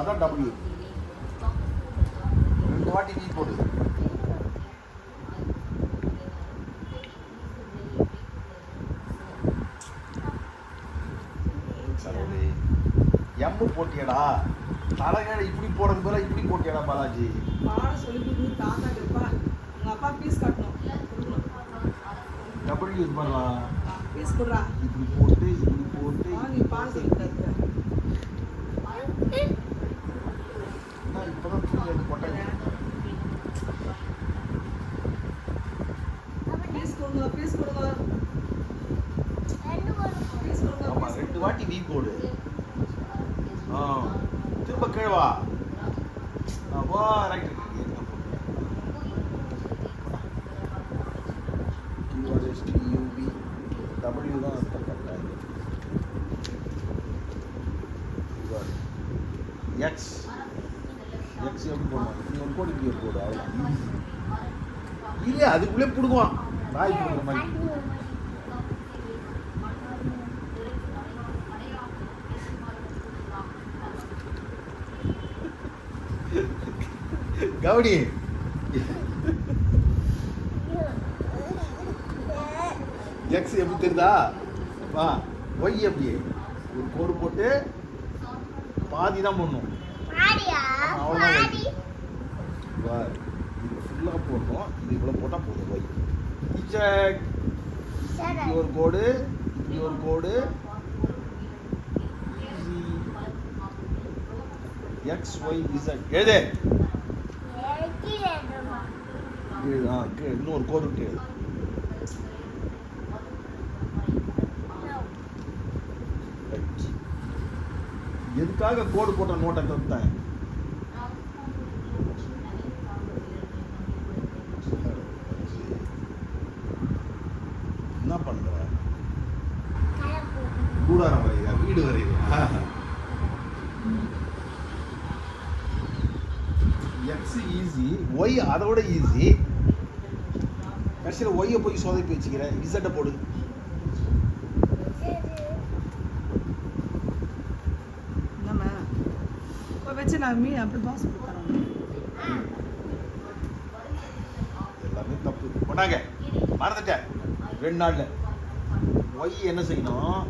அதான் டபிள்யூ. 2 வாட்டி நீ போடு. சரோலே எம்பு போட்டியடா. தலைகீழ இப்படி போடுறது போல இப்படி போட்டியடா பாலாஜி. பாட சொல்லி கொடுத்து தாத்தா இருப்பா. உங்க அப்பா பீஸ் கட்டணும். டபிள்யூ யூஸ் பண்ணலாம். பீஸ் கொடுறா. இப்படி போட்டு நீ பாட சொல்லி தருக்க. நான் இப்பதான் தூங்கி அது போட்டேன். பீஸ் கொடுங்க, பீஸ் கொடுங்க. பீஸ் கொடுங்க. ஆமா 2 வாட்டி நீ போடு. திரும்ப கீழே வா. வா ரைட். QRSTUV W தான் அர்த்தம் கரெக்டாக. X எப்படி போடுவாங்க? நீ ஒரு கோடி இப்படி ஒரு கோடு அவ்வளோ இல்லை, அதுக்குள்ளே பிடுங்குவான் நாய் பிடுங்குற மாதிரி. கவுடி எக்ஸ் எப்படி தெரியுதா? வா ஒய் எப்படி ஒரு கோடு போட்டு பாதி தான் போடணும். அவ்வளோதான். வா இது ஃபுல்லாக போடணும். இது இவ்வளோ போட்டால் போதும். ஒய் இச்சக் இப்படி ஒரு கோடு, இப்படி ஒரு கோடு. எக்ஸ் ஒய் இசட் எழுது. இன்னும் ஒரு கோடு விட்டு எழுது. எதுக்காக கோடு போட்ட நோட்டை தந்தேன்? என்ன பண்ற? கூடாரம் வரையா? வீடு வரையா? எக்ஸ் ஈஸி, ஒய் அதோட ஈஸி. கடைசியில் ஒய்யை போய் சோதனை வச்சுக்கிறேன். இசட்டை போடு. வச்சு நான் மீன் அப்படி பாஸ் கொடுத்துறேன். எல்லாமே தப்பு பண்ணாங்க. மறந்துட்டேன் 2 நாள்ல. ஒய் என்ன செய்யணும்?